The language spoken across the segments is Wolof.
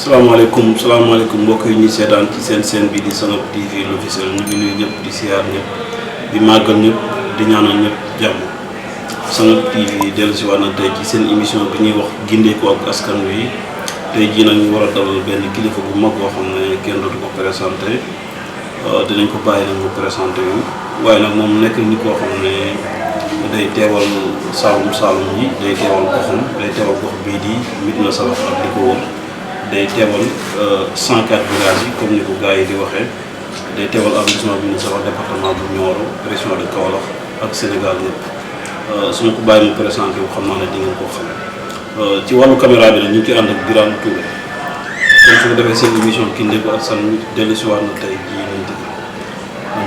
salaamaaleykum mbokk yi ñuy seetaan ci seen bi di Sanok TV l'officiel ñu ngi nuyu ñëpp di siyaar ñëpp di màggal ñëpp di ñaanal ñëpp jàmm. Sanok TV dellusiwaat na tey ci seen émission bi ñuy wax gindeeku ak askan wi tey jii nag ñu war a dalal benn kilifa bu mag boo xam ne kenn dootu ko présenté dinañ ko bàyyi nag mu présenté wu waaye nag moom nekk nit koo xam ne day teewal Saalum yi day teewal goxam day teewal gox bii di Médina Sabakh ak di ko wër. day teewal 104 villages yi comme ni ko gars yi di waxee day teewal arrondissement bi Médina Sabakh département bu Nioro région de Kaolack ak Sénégal yëpp su ma ko bàyyi mu présenté wu xam naa ne di ngeen ko xam ci wàllu caméra bi nag ñu ngi ciy ànd ak Birame Touré comme su ko defee seen émission gindeeku ak askan wi dellusiwaat na tey jii nañ dëgg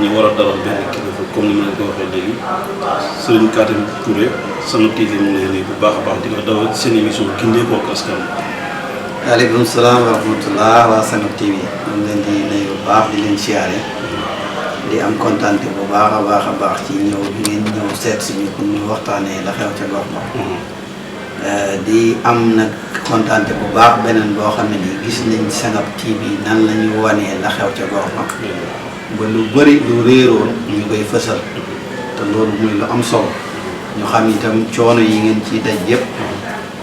ñu war a dalal benn kilifa comme ni ma leen ko waxee léegi Serigne Katim Touré Sanok TV mu ngi lay nuyu bu baax a baax di la dalal ci seen émission gindeeku ak askan wi. waaleykum salaam wa rahmatulah waa Sanok TV ñu leen di nuyu bu baax di leen siyaare di am kontaan bu baax a baax ci ñëw bi ngeen ñëw seet si ñu pour ñu waxtaanee la xew ca gox ba di am nag kontaan bu baax beneen boo xam ne nii gis nañ Sanok TV nan la ñu wanee la xew ca gox ba lu bëri lu réeroon ñu koy fësal te loolu muy lu am solo ñu xam itam coono yi ngeen ciy daj yëpp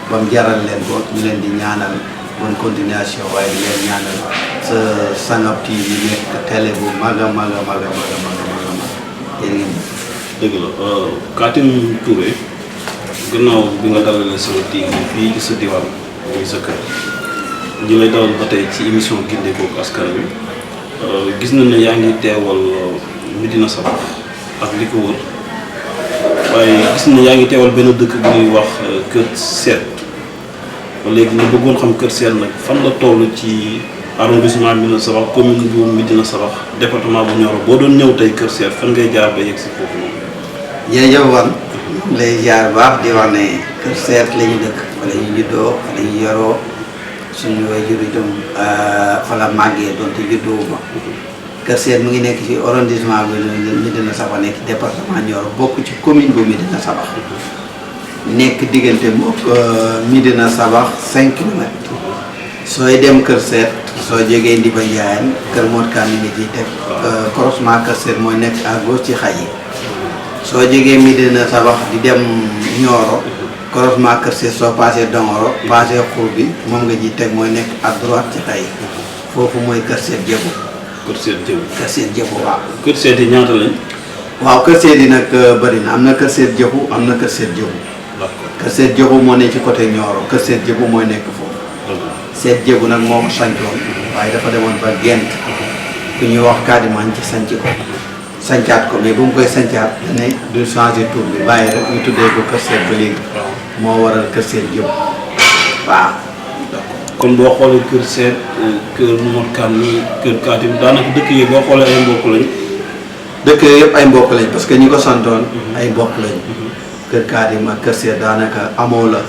ba mu jaral leen ko ñu leen di ñaanal. bonne continuation waaye di leen ñaanal sa Sanok TV nekk télé bu mag a mag jërë ngeen dëgg la Katim Touré gannaaw bi nga dalalee Sanok TV fii ci sa diwaan muy sa kër ñu lay dalal ba tey ci émission gindeeku ak askan wi gis nañ ne yaa ngi teewal Médina Sabakh ak li ko wër waaye gis nañ ne yaa ngi teewal benn dëkk bu ñuy wax Kër Seet léegi ñu bëggoon xam Kër Seet nag fan la toll ci arrondissement Médina Sabakh commune bu Médina Sabakh département bu Nioro boo doon ñëw tey Kër Seet fan ngay jaar ba yegg si foofu noonu. jërëjëf wan lay jaar baax di wax ne Kër Seet la ñu dëkk fa la ñu juddoo fa la ñu yoroo suñu waajur itam fa la màggee doonte juddoo ma Kër Seet mu ngi nekk ci arrondissement bi Médina Sabakh nekk département Nioro bokk ci commune bu Médina Sabakh nekk diggante moom Médina Sabakh 5 kilomètres sooy dem Kër Seet soo jógee Ndiba Ndiayène Kër Mor Kane mi ngi ciy teg croisement Kër Seet mooy nekk à gauche ci xay yi soo jógee Médina Sabakh di dem Nioro croisement Kër Seet soo passé Dongoro passé xur bi moom nga ciy teg mooy nekk à droite ci xay yi foofu mooy Kër Seet Jëbu. Kër Seet Jëbu. Kër Seet Jëbu waaw. Kër Seet yi ñaata lañ. waaw Kër Seet yi nag bëri na am na Kër Seet Jëbu am na Kër Seet Jëbu. Kër Seet Jëbu moo ne ci côté Nioro Kër Seet Jëbu mooy nekk foofu. Seet Jëbu nag moo ko sancoon waaye dafa demoon ba gent ku ñuy wax Kadiman ci sanc ko sancaat ko mais bu mu koy sancaat ne du changer tur bi bàyyi rek ñu tuddee ko Kër Seet ba léegi moo waral Kër Seet Jëbu waaw. kon boo xoolee Kër Seet Kër Mor Kane Kër Katim daanaka dëkk yi boo xoolee ay mbokk lañ. dëkk yooyu yëpp ay mbokk lañ parce que ñi ko santoon ay mbokk lañ. Kër Katim ak Kër Seet daanaka amoo la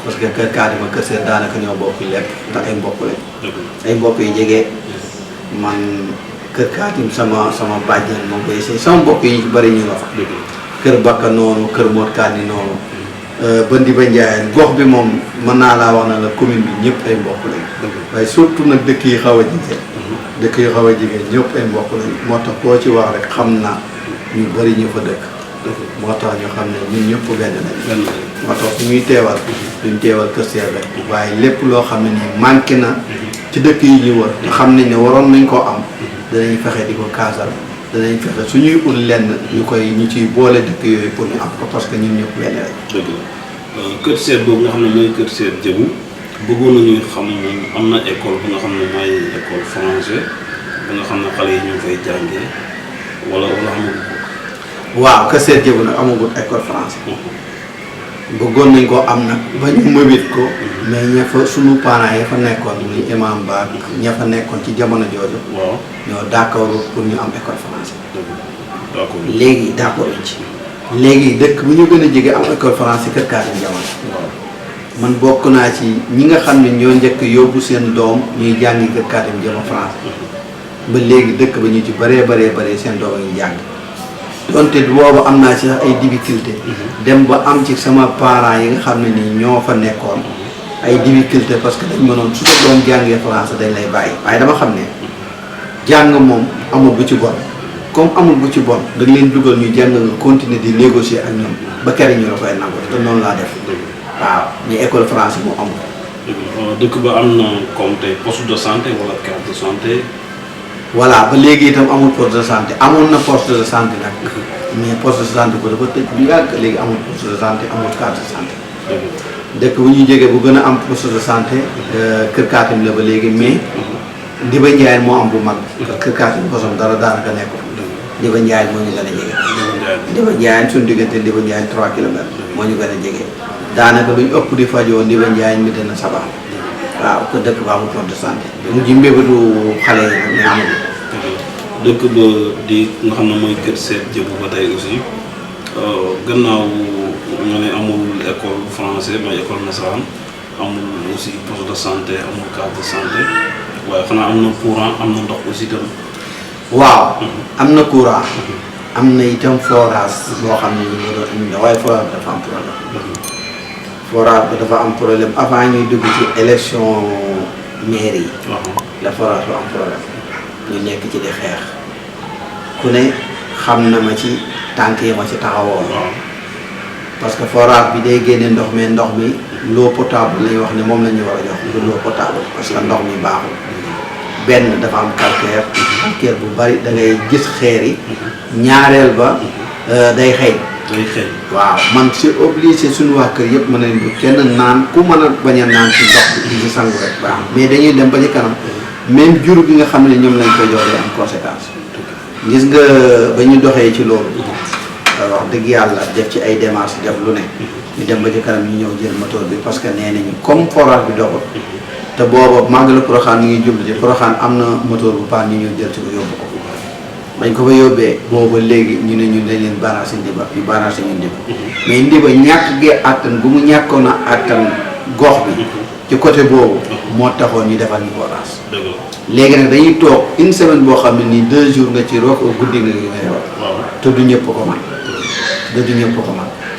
parce que Kër Katim ak Kër Seet daanaka ñoo bokk lépp ndax ay mbokk lañ ay mbokk yu jege man Kër Katim sama bàjjen moom koy sëy sama mbokk yi bëri ñu nga fa Kër Bakka noonu Kër Mor Kane noonu ba Ndiba Ndiayène gox bi moom mën naa laa wax na la commune bi ñëpp ay mbokk lañ waaye surtout nag dëkk yi xaw a jege ñëpp ay mbokk lañ moo tax koo ci wax rek xam naa ñu bëri ñu fa dëkk moo tax ñu xam ne ñun ñëpp benn lañ moo tax su ñuy teewal duñ teewal Kër Seet rek waaye lépp loo xam ne nii manqué na ci dëkk yi ñu wër te xam nañ ne waroon nañ koo am danañ fexe di ko kaasal danañ fexe suñuy ut lenn ñu ciy boole dëkk yooyu pour ñu am ko parce que ñun ñëpp benn lañ. dëgg la Kër Seet boobu nga xam ne mooy Kër Seet Jëbu bëggoon nañu xam am na école bu nga xam ne mooy école français ba nga xam ne xale yi ñu ngi fay jàngee wala amul. waaw Kër Seet Jëbu nag amagut école français bëggoon nañ koo am nag ba ñu mëbit ko mais ña fa sunu parents yi fa nekkoon muy imam ba ña fa nekkoon ci jamono jooju ñoo d'accord pour ñu am école français léegi d'accord ci léegi dëkk bu ñu gën a jege am école français Kër Katim jamono man bokk naa ci ñi nga xam ne ñoo njëkk yóbbu seen doom ñuy jàngi Kër Katim jama français ba léegi dëkk ba ñu ci bëree seen doom a ngi jàng donte boobu am naa ci sax ay difficulté dem ba am ci sama parents yi nga xam ne nii ñoo fa nekkoon ay difficulté parce que dañ mënoon su ko doon jàngee français dañ lay bàyyi waaye dama xam ne jàng moom amul bu ci bon comme amul bu ci bon da nga leen dugal ñu jàng nga continuer di négocier ak ñoom ba kere ñu la koy nangu te noonu laa def waaw mais école français moo amul. dëkk ba am na comme tey poste de santé wala carte de santé. voilà ba léegi itam amul poste de santé amoon na poste de santé nag mais poste de santé ko dafa tëj lu yàgg léegi amul poste de santé amul carte de santé. dëkk bu ñuy jógee bu gën a am poste de santé Kër Kaatim la ba léegi mais Ndiba Ndiaye moo am bu mag Kër Kaatim bosom dara daanaka nekk Ndiba Ndiaye moo ñu gën a jege. Ndiba Ndiaye suñu diggante Ndiba Ndiaye 3 kilomètres moo ñu gën a jege daanaka lu ñu ëpp di fajoo Ndiba Ndiaye mi dina Saba waaw ko dëkk ba amul poste de santé mu ji mbébétu xale yi nag mais amul. dëkk ba di nga xam ne mooy Kër Seet Jëbu ba tey aussi gannaaw nga ne amul école français mooy école nasaraan amul aussi poste de santé amul carte de santé waaye xanaa am na courant am na ndox aussi tam. waaw am na courant am na itam forage boo xam ne ñu ngi doon indi waaye forage dafa am problème forage ba dafa am problème avant ñuy dugg ci élection mairie yi la forage ba am problème ñu nekk ci di xeex ku ne xam na ma ci tànk yi ma ci taxawoon parce que forage bi day génne ndox mi l'eau potable la ñuy wax ne moom la ñu war a jox du l'eau potable parce que ndox mi baaxul benn dafa am calcaire bu bari da ngay gis xeer yi ñaareel ba day xeeñ waaw man c'est obligé suñu waa kër yëpp mën nañ bu kenn naan ku mën a bañ a naan ci ndox bi di sangu rek baax mais dañuy dem ba ci kanam même jur gi nga xam ne ñoom lañ koy jox day am conséquence gis nga ba ñu doxee ci loolu wax dëgg yàlla def ci ay démarches def lu ne ñu dem ba ci kanam ñu ñëw jël moteur bi parce que nee nañu comme forage bi doxul te booba màggalu Porokhane mi ngi jublu ci Porokhane am na moteur bu paan ñu ñëw jël ci ko yóbbu ko bañ ko fa yóbbee booba léegi ñu ne ñun dañ leen barrage Ndiba ñu barrage ñu Ndiba mais Ndiba ñàkk gee attan bu mu ñàkkoon a attan gox bi ci côté boobu moo taxoon ñu defal ñu forage léegi nag dañuy toog une semaine boo xam ne nii 2 jours nga ci roog guddi nga ngay wax te du ñëpp ko man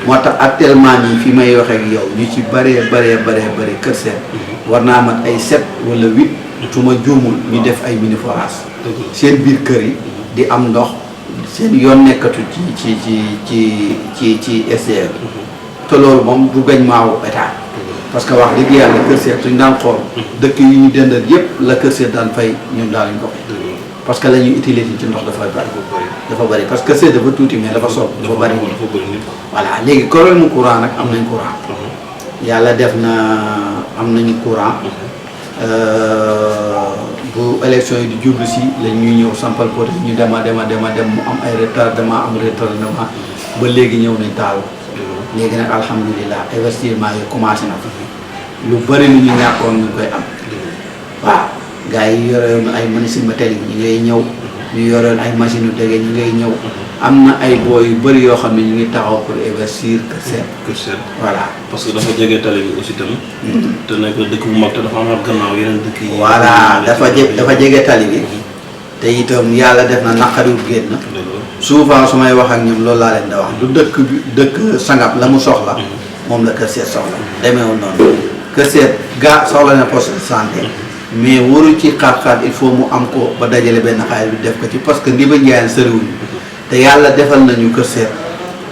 moo tax actuellement nii fi may waxee ak yow ñu ci bëree Kër Seet war naa mat ay 7 wala 8 su ma juumul ñu def ay mini forage seen biir kër yi di am ndox seen yoon nekkatu ci SDE te loolu moom du gañ maawu état parce que wax dëgg yàlla Kër Seet suñ daan xool dëkk yi ñu dendal yëpp la Kër Seet daan fay ñun daal ñu ko parce que la ñuy utiliser ci ndox dafa bari parce que Kër Seet dafa tuuti mais dafa soog dafa bari voilà léegi problème mu courant nag am nañ courant yàlla def na am nañu courant bu élection yi di jublu si la ñuy ñëw sampal poté ñu dem mu am ay retardement ba léegi ñëw nañ taal léegi nag alhamdulilah investissement yi commencé na lu bëri lu ñu ñàkkoon ñu koy am waaw gars yi yoroon ay machine métallique ñu ngay ñëw ñu yoroon ay machine yu dégg ñu ngay ñëw am na ay boo yu bëri yoo xam ne ñu ngi taxaw pour investir Kër Seet voilà parce que dafa jege tali bi aussi tamit te nekk dëkk bu mag te dafa amaat gannaaw yeneen dëkk yi voilà dafa jege tali bi te itam yàlla def na naqariwul génn souvent su may wax ak ñoom loolu laa leen da wax du dëkk sangam la mu soxla moom la Kër Seet soxla demeewul noonu Kër Seet soxla na poste de santé mais waru ci xaat il faut mu am ko ba dajale benn xaalis bi def ko ci parce que Ndiba Ndiaye sëriwuñu te yàlla defal nañu Kër Seet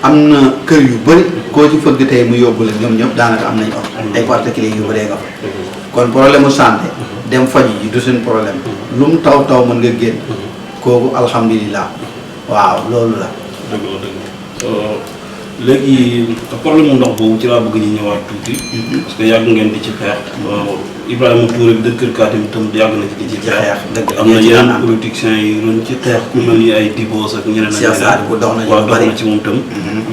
am na kër yu bëri koo ci fëgg tey mu yóbbu la ñoom ñëpp daanaka am nañu ay particuliers yu bëree nga fa kon problème mu santé dem faju ji du seen problème lu mu taw mën nga génn kooku alhamdulilah waaw loolu la léegi problème mu ndox boobu ci laa bëgg ñu ñëwaat tuuti parce que yàgg ngeen di ci xeex Ibrahima Touré bi dëkk Kër Kaatim itam yàgg na ci xeex am na yeneen politiciens yi doon ci xeex ku mel ni ay Dibos ak ñeneen ak dox na ci moom itam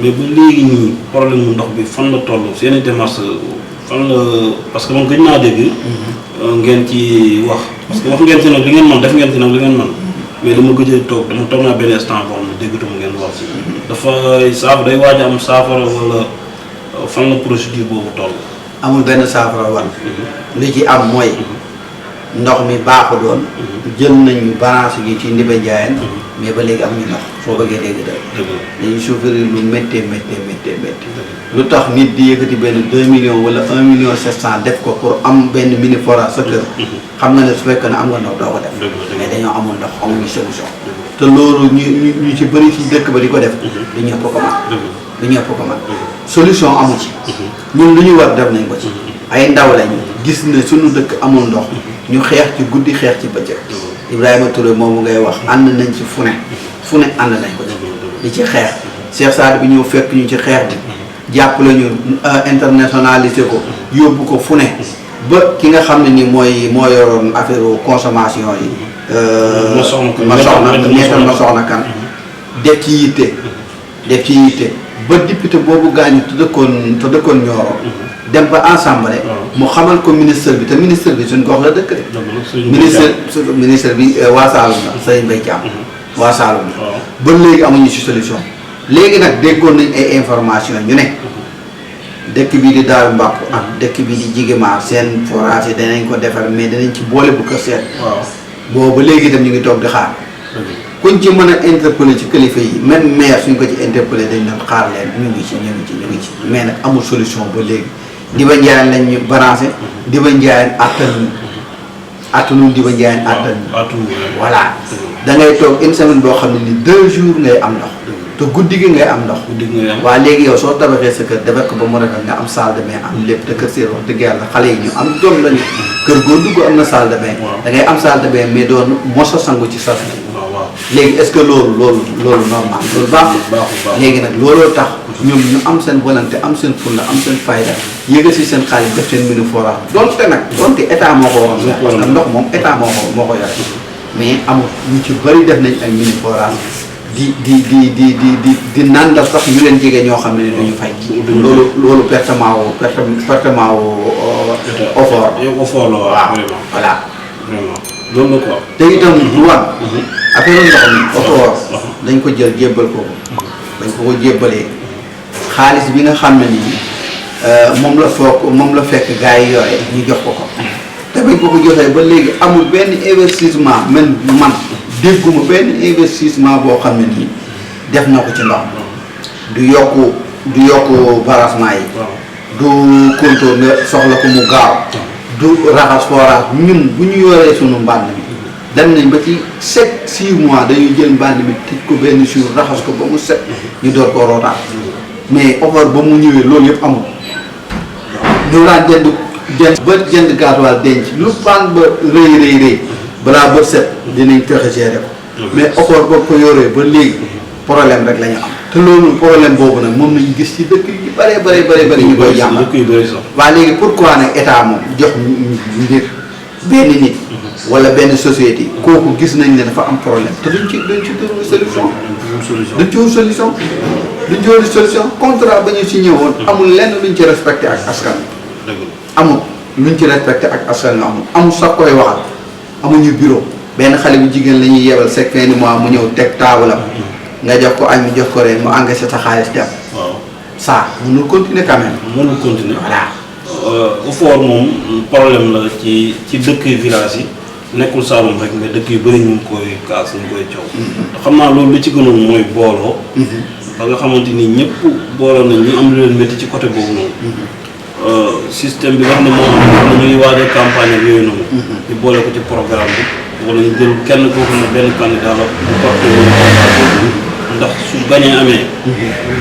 mais ba léegi nii problème mu ndox bi fan la toll seen i démarche fan la parce que man gëj naa dégg ngeen ci wax parce que wax ngeen ci nag li ngeen man def ngeen ci nag li ngeen man mais dama gëj a toog naa benn instant boo xam ne déggatuma ngeen wax ci dafa day waaj a am saafara wala fan la procédure boobu toll amul benn saafara wan li ci am mooy ndox mi baaxu doon jël nañu branche gi ci Ndiba Ndiayeen mais ba léegi amuñu ndox foo bëggee dégg dañuy souffrir lu méttee lu tax nit di yëkkati benn 2 millions wala 1 million 700 def ko pour am benn mini forage sa kër xam nga ne su fekkee ne am nga ndox doo ko def mais dañoo amul ndox amuñu solution te loolu ñu ci bëri ci dëkk ba di ko def du ñëpp ko man solution amu ci ñun lu ñu war def nañ ko ci ay ndaw lañu gis ne suñu dëkk amul ndox ñu xeex ci guddi xeex ci bëccëg Ibrahima Touré moomu ngay wax ànd nañ ci fu ne ànd nañ ko ci di ci xeex Cheikh Saad bi ñëw fekk ñu ci xeex bi jàppale ñu internationalisé ko yóbbu ko fu ne ba ki nga xam ne ni moo yoroon affaire consommation yi ma soxna kan def ci yitte ba député boobu gaañu te dëkkoon Nioro dem ba ensemble mu xamal ko ministre bi te ministre bi suñ gox la dëkk de ministre bi waa Saloum la Serigne Mbaye Thiam waa Saloum la ba léegi amuñu ci solution léegi nag déggoon nañ ay information ñu ne dëkk bii di Daaru Mbàkku ak dëkk bii di Jigémaar seen forage yi danañ ko defar mais danañ ci boole bu ko seet boobu ba léegi itam ñu ngi toog di xaar kuñ ci mën a interpeller ci kilifa yi même maire suñ ko ci interpeller dañ doon xaar leen ñu ngi ci mais nag amul solution ba léegi Ndiba Ndiayeen lañ ñu branché Ndiba Ndiayeen attanul Ndiba Ndiayeen voilà da ngay toog une semaine boo xam ne ni 2 jours ngay am ndox te guddi gi ngay am ndox waaw léegi yow soo tabaxee sa kër defar ko ba mu rafet nga am salle de bain am lépp te kër seen wax dëgg yàlla xale yi ñu am jom lañu kër goo dugg am na salle de bain da ngay am salle de bain mais doon mosa sangu ci sas léegi est-ce que loolu normal loolu baaxul léegi nag looloo tax ñoom ñu am seen volonté am seen fulla am seen fayda yëgal si seen xaalis def seen mini forage donte état moo ko waroon parce que ndox moom état moo ko yore mais amul ñu ci bëri def nañ ay mini forage di nandal sax ñu leen jege ñoo xam ne duñu fay loolu pertement wu effort la waaw voilà loolu la quoi te itam duwaan affaire ndox mi effort dañ ko jël jébbal ko dañ ko jébbalee xaalis bi nga xam ne nii moom la fekk gars yi yore ñu jox ko te bañ ko joxee ba léegi amul benn investissement man dégguma benn investissement boo xam ne nii def na ko ci ndox du yokku barragement yi du contour nga soxla ko mu gaaw du raxas forage ñun bu ñu yoree sunu mbànd mi dem nañ ba ci 6 mois dañuy jël mbànd mi tëj ko benn jour raxas ko ba mu set ñu door koo rootaat mais offre ba mu ñëwee loolu yëpp amul ñu daan jënd gasoil denc lu paan ba rëy balaa bët set dinañ fexe gérer ko mais offre boobu ko yoree ba léegi problème rek la ñu am te loolu problème boobu nag moom nañu gis ci dëkk yi bëri ñu koy jàmmal waaye léegi pourquoi nag état moom jox mbir benn nit wala benn société kooku gis nañ ne dafa am problème te duñ ci solution contrat ba ñu signé woon amul lenn luñ ci respecté ak askan amul luñ ci respecté ak askan amul sax koy waxal amuñu bureau benn xale bu jigéen la ñuy yebal chaque fin du mois mu ñëw teg taabalam nga jox ko añ mu jox ko rek mu engagé sa xaalis dem. waaw ça mënul continuer quand même. mënul continuer voilà. effort moom problème la ci dëkk village yi nekkul Saloum rek mais dëkk yu bëri ñu ngi koy kaas ñu ngi koy coow. xam naa loolu li ci gënoon mooy booloo. ba nga xamante ni ñëpp booloo nañ ñu am lu leen métti ci côté boobu noonu. système bi nga xam ne moom ñu ngi waajal campagne ak yooyu noonu. ñu boole ko ci programme bi wala ñu jël kenn koo xam ne benn candidat la bu porté ndax su gañee amee.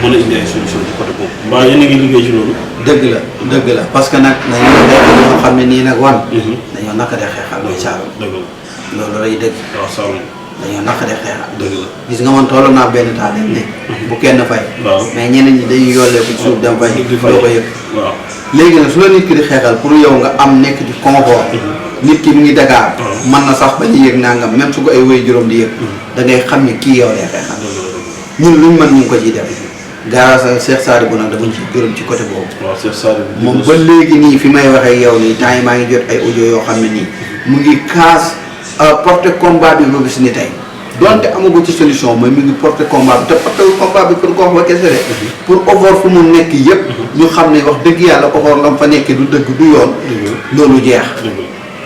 mën a indi ay solution ci côté boobu. mbaa yéen a ngi liggéey ci loolu. dëgg la parce que nag dañoo nekk ñoo xam ne nii nag wan. dañoo naka de xeexal mooy Saloum. dëgg la loolu lay dëgg. waaw Saloum. dañoo naka de xeexal. dëgg la gis nga man tollu naa benn temps dañ ne. bu kenn fay. waaw mais ñeneen ñi dañuy yollee ko suuf dem fay. doo ko yëg. waaw léegi nag su la nit ki di xeexal pour yow nga am nekk ci confort. nit ki mu ngi Dakar. mën na sax bañ a yëg nangam même su ko ay wéy juróom di yëg. da ngay xam ni kii yow lay xeexal. ñun luñ mën ñu ngi ko ciy def. grâce à Cheikh Sadibou nag dama ci gërëm ci côté boobu. waaw Cheikh Sadibou moom ba léegi nii fi may waxee yow nii temps yi maa ngi jot ay audio yoo xam ne nii mu ngi kaas porté combat bi ba bis ni tey donte amagu ci solution mooy mu ngi porté combat bi te porté combat bi pour gox ba kese de pour offre fu mu nekk yëpp ñu xam ne wax dëgg yàlla offre la mu fa nekkee du dëgg du yoon loolu jeex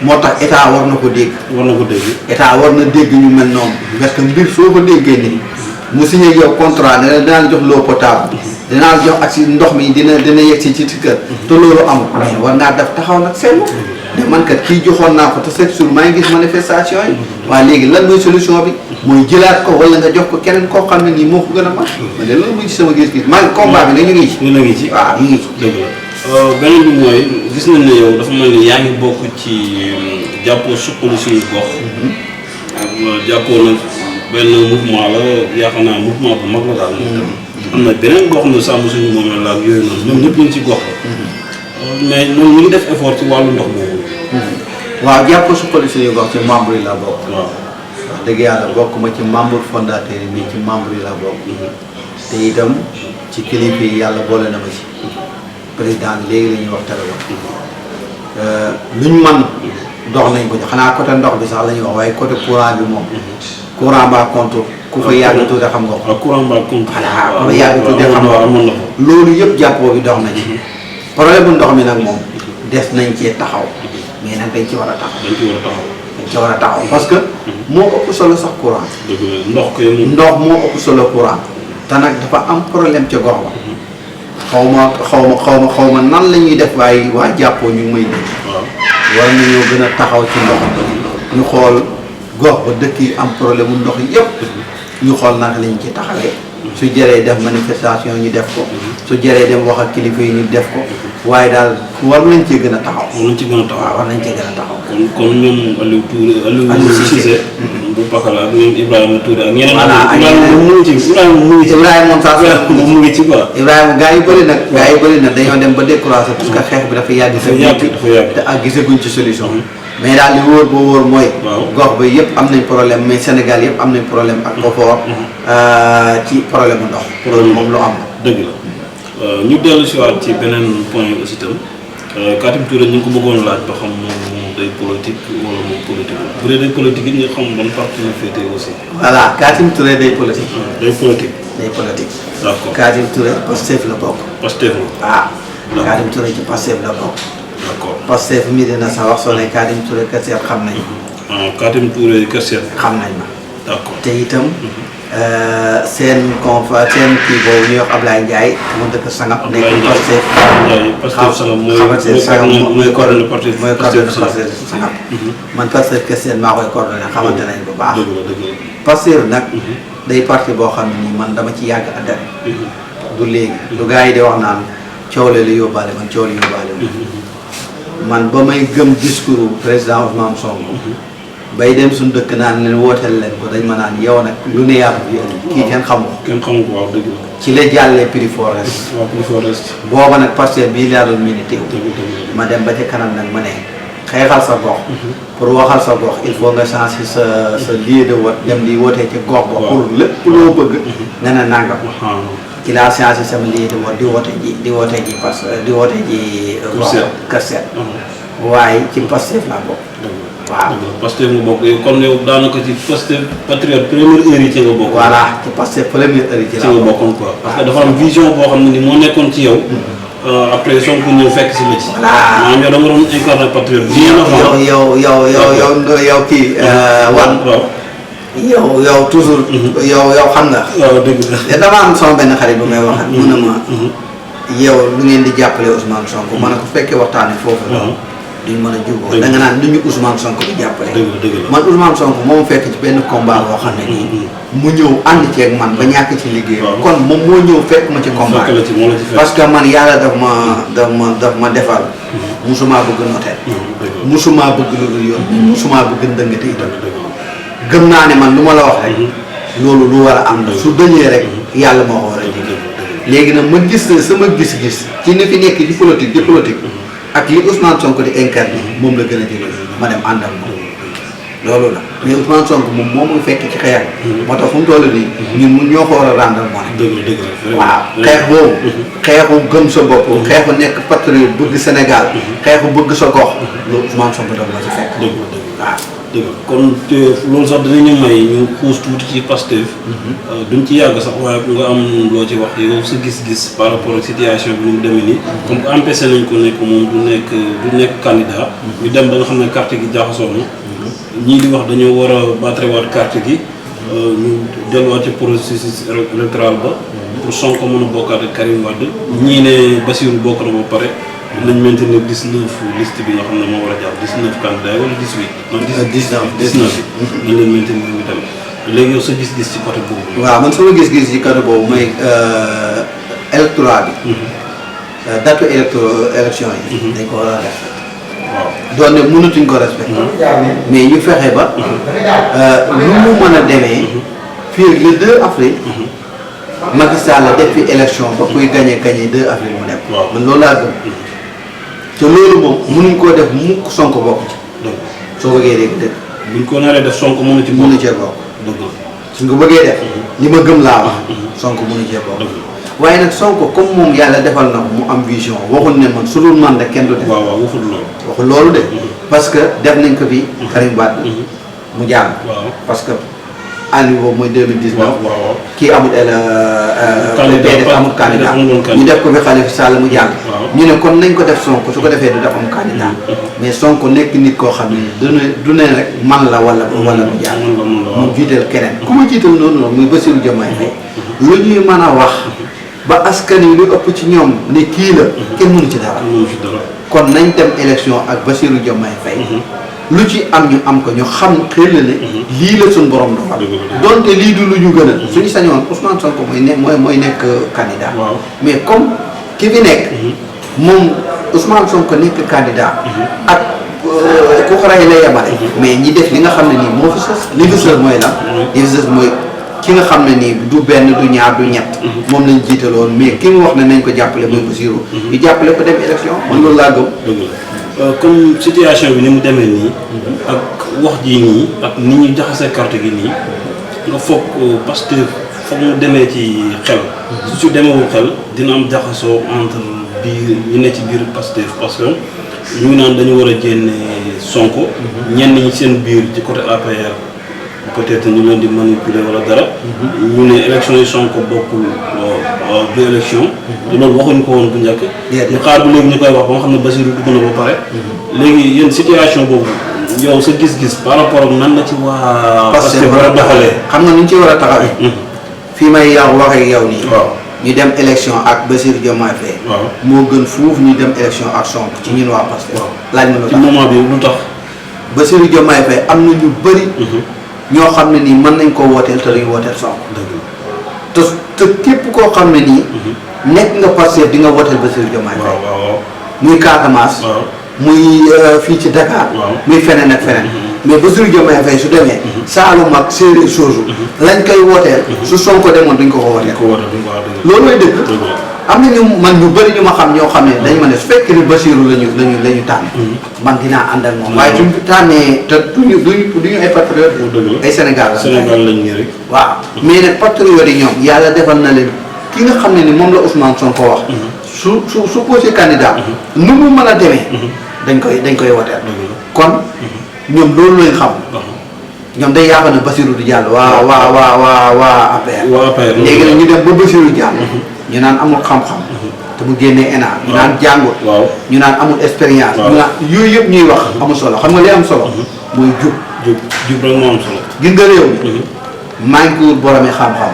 moo tax état war na ko dégg. war na ko dégg. état war na dégg ñu mel noonu. parce que mbir soo ko déggee nii mu signé ak yow contrat ne la dinaa la jox l'eau potable. dinaa la jox ak si ndox mi dina yegg si ci kër. te loolu amul. mais war ngaa def taxaw nag seetlu. ne man kat kii joxoon naa ko te chaque jour maa ngi gis manifestation yi. waaye léegi lan mooy solution bi. mooy jëlaat ko wala nga jox ko keneen koo xam ne nii moo ko gën a mag. man de loolu muy ci sama gis-gis maa ngi combat bi nag ñu ngi ci. ñu ngi ci waaw ñu ngi ci. dëgg la beneen bi mooy gis nañ ne yow dafa mel ni yaa ngi bokk ci jàppoo suqali suñu gox. jàppoo nag benn mouvement la yaakaar naa mouvement bu mag la daal. am na beneen gox na sàmm suñu moomeel la ak yooyu noonu ñoom ñëpp ñu ngi ci gox la. mais ñoom ñu ngi def effort ci wàllu ndox moomu. waaw jàppoo suqali suñu gox ci membre yi la bokk. waaw wax dëgg yàlla bokk ma ci membre fondateur yi mais ci membre yi la bokk. te itam ci kilifa yi yàlla boole na ma ci. président léegi la ñuy wax téléphone. luñ man dox nañ ko ci xanaa côté ndox bi sax la ñuy wax waaye côté courant bi moom. courant ba compte ku fa yàgg tuuti xam nga ko. courant ba compte. voilà ku fa yàgg tuuti xam nga ko. loolu yëpp jàppoo bi dox na ci. problème bu ndox mi nag moom des nañ cee taxaw. mais nag dañ ci war a taxaw. dañ ci war a taxaw. dañ ci war a taxaw parce que. moo ëpp solo sax courant. ndox moo ëpp solo courant. te nag dafa am problème ca gox ba. xaw ma nan la ñuy def waaye waa jàppoo ñu ngi may dégg. war nañoo gën a taxaw ci ndox ñu xool gox ba dëkk yi am problème mu ndox yëpp ñu xool naka lañ ci taxawee. su jëree def manifestation ñu def ko. su jëree dem wax ak kilifa yi ñu def ko. waaye daal war nañ cee gën a taxaw. war nañ ci gën a taxaw waaw war nañ cee gën a taxaw. kon ñoom Aliou Touré Aliou Cissé bu Pakala ak ñoom Ibrahima Touré ak ñeneen. voilà ak Ibrahima mu ngi ci Ibrahima moom saa mu ngi ci quoi. Ibrahima gars yi bëri nag. gars yi bëri nag dañoo dem ba découragé parce que xeex bi dafa yàgg. dafa yàgg te ak gisaguñ ci solution. mais daal li wóor ba wóor mooy. gox ba yëpp am nañ problème mais Sénégal yëpp am nañ problème ak OFOR. ci problème mu ndox. loolu moom lu am dëgg la ñu dellu si waat ci beneen point aussi itam Katim Touré ñu ngi ko bëggoon laaj ba xam moom day politique wala moom politique bu dee day politique it nga xam ban parti la féetee aussi. voilà Katim Touré day politique. day politique. day politique. d'accord Katim Touré Pastef la bokk. Pastef la. ah. Katim Touré ci Pastef la bokk. d'accord Pastef mi dina sa wax soo ne Katim Touré Kër Seef xam nañ ma. Katim Touré Kër Seef. xam nañ ma. d'accord te itam. seen kii boobu ñuy wax Ablaye Ndiaye mu dëkk Sangap. nekk Pastef. Pastef Sangap mooy coordonné Pastef Sangap. man Pastef Kër maa koy coordonné xamante nañ bu baax. Pastef nag. day parti boo xam ne nii man dama ci yàgg adhéré. du léegi du gars yi di wax naan coow la yóbbaale man coow la yóbbaale man ba may gëm discours président Ousmane Sonko. bay dem suñu dëkk naan leen wooteel leen ko dañ ma naan yow nag lu ne yaa ko fi indi kii kenn xamu ko. kenn xamu ko waaw dëgg la. ci la jàllee prix forest. waaw prix forest. booba nag Pastef bii laa doon milité ma dem ba ca kanam nag ma ne xeexal sa gox. pour waxal sa gox il faut nga changer sa lieu de vote dem di wootee ci gox ba. pour lépp loo bëgg. nga ne nangam. ci laa changé sama lieu de vote di woote ji parce que di woote ji. Kër Seet. waaye ci Pastef laa bokk. waaw Pastef nga bokk kon yow daanaka ci Pastef patriote première heure yi ci nga bokk. voilà ci Pastef première heure yi ci nga bokkoon quoi. parce que dafa am vision boo xam ne ni moo nekkoon ci yow. après Sonko ñëw fekk si la ci. voilà maanaam yow da nga doon incarné patriote. yow kii. waaw yow toujours. yow xam nga. waaw dëgg la. dama am sama benn xarit bu may wax. mun na ma yow lu ngeen di jàppale Ousmane Sonko. ma ne ko fekkee waxtaanee foofu la. duñ mën a jubóo da nga naan lu ñu Ousmane Sonko di jàppale. man Ousmane Sonko moom fekk ci benn combat boo xam ne nii. mu ñëw ànd ceeg man ba ñàkk ci liggéey. kon moom moo ñëw fekk ma ci combat parce que man yàlla daf ma defal. musuma bëgg noter. musuma bëgg lu dul yoon. musuma bëgg ndëngate itam. gëm naa ne man lu ma la wax rek. loolu lu war a am la su dëñee rek yàlla moo ko war a ji. léegi nag ma gis ne sama gis-gis ci ni fi nekk di politique. ak li Ousmane Sonko di incarné moom la gën a jëlee ma dem ànd ak moom loolu la mais Ousmane Sonko moom moo ma fekk ci xeex moo tax fu mu toll nii ñun mun ñoo ko war a rendre monnaie. waaw xeex boobu xeexu gëm sa bopp xeexu nekk patriote bëgg Sénégal xeexu bëgg sa gox loolu Ousmane Sonko doon la ci fekk waaw dëgg la kon loolu sax dinañu may ñu xuus tuuti ci Pastef. duñ ci yàgg sax waaye nga am loo ci wax yow sa gis-gis par rapport ak situation bi ni mu demee nii. comme empêché nañ ko nekk moom du nekk candidat. ñu dem ba nga xam ne carte gi jaxasoo na. ñii di wax dañoo war a battre carte gi. ñu delluwaat ci processus électoral ba. pour Sonko mën a bokkaat ak Karim Wade. ñii ne Bassirou bokk na ba pare. nañ maintenir 19 liste bi nga xam ne moo war a jàpp 19 candidats wala 18. non 19 nañ leen maintenir ñu dem léegi yow sa gis-gis ci côté boobu. waaw man sama gis-gis ci côté boobu mooy électorat bi. date élection yi. dañ ko war a respecté. waaw doon ne mënatuñ ko respecté. mais ñu fexe ba. lu mu mën a demee. fii le 2 avril. Macky Sall la def fi élection ba kuy gagné 2 avril mu dem. man loolu laa gëm. te loolu moom mënuñ koo def mukk Sonko bokk ci. soo bëggee dégg dëgg. buñ ko naree def Sonko mënu ci bokk. mënu cee bokk. suñ ko bëggee def. li ma gëm laa wax. Sonko mënu cee bokk. waaye nag Sonko comme moom yàlla defal na ko mu am vision waxul ne man su dul man rek kenn du def. waaw waxul loolu. waxul loolu de. parce que def nañ ko fi Karim Wade mu jàll. parce que année boobu mooy 2019. kii amul PDS amul candidat ñu def ko fi Khalifa Sall mu jàll. ñu ne kon nañ ko def Sonko su ko defee du def am candidat. mais Sonko nekk nit koo xam ne du ne rek man la wala mu jàll. mu jiital keneen ku ma jiital noonu la muy Bassirou Diomaye Faye lu ñuy mën a wax ba askan wi lu ëpp ci ñoom ne kii la kenn mënu ci dara. kon nañ dem élection ak Bassirou Diomaye Faye lu ci am ñu am ko ñu xam xel ne lii la suñ borom doxal donte lii du lu ñu gën a suñu sañoon Ousmane Sonko mooy nekk candidat mais comme ki fi nekk moom Ousmane Sonko nekk candidat ak ku xaray la yemale mais ñi def li nga xam ne nii moo fi sës li fi sës mooy lan li fi sës mooy ki nga xam ne nii du benn du ñaar du ñett moom lañ jiitaloon mais ki mu wax ne nañ ko jàppale mooy Bassirou ñu jàppale ko dem élection man loolu laa gëm. comme situation bi ni mu demee nii ak wax ji nii ak ni ñu jaxasee carte gi nii nga foog parce que foog mu demee ci xel su demeewul xel dina am jaxasoo entre biir ñu ne ci biir Pastef parce que ñu ngi naan dañu war a génne Sonko ñenn ñi seen biir ci côté APR peut-être ñu leen di manipuler wala dara ñu ne élection yi Sonko bokkul du élection te loolu waxuñ ko woon bu njëkk ñu xaar bu léegi ñu koy wax ba nga xam ne Bassirou dugg na ba pare léegi yéen situation boobu yow sa gis-gis par rapport ak nan la ci waa Pastef war a doxalee xam nga ni ñu ci war a taxawee fii may yow waxee yow nii ñu dem élection ak Bassirou Diomaye Faye moo gën fuuf ñu dem élection ak Sonko ci ñun waa Pastef laaj ma lu tax ci moment bi lu tax Bassirou Diomaye Faye am na ñu bëri ñoo xam ne nii mën nañ koo wooteel te duñ wooteel Sonko te képp koo xam ne nii nekk nga Pastef di nga wooteel Bassirou Diomaye Faye muy Casamance muy fii ci Dakar muy feneen ak feneen mais Bassirou Diomaye Faye su demee Saalum ak séeréer soosu lañ koy wooteel su Sonko demoon duñ ko wooteel loolu mooy dëgg am na ñu man ñu bëri ñu ma xam ñoo xam ne dañ ma ne su fekkee ni Bassirou la ñu tànn man dinaa ànd ak moom waaye suñ tànnee te duñu ay patriote ay Sénégal lañ nii rek waaw mais nag patriote yi ñoom yàlla defal na leen ki nga xam ne ni moom la Ousmane Sonko wax su posé candidat nu mu mën a demee dañ koy woteel kon ñoom loolu lañ xam ñoom day yaakaar ne Bassirou du jàll waa APR léegi nag ñu dem ba Bassirou jàll ñu naan amul xam-xam te mu génnee ENA ñu naan jàngut ñu naan amul expérience ñu naan yooyu yëpp ñuy wax amul solo xam nga li am solo mooy jub rek moo am solo gis nga réew mi manqué wut boromi xam-xam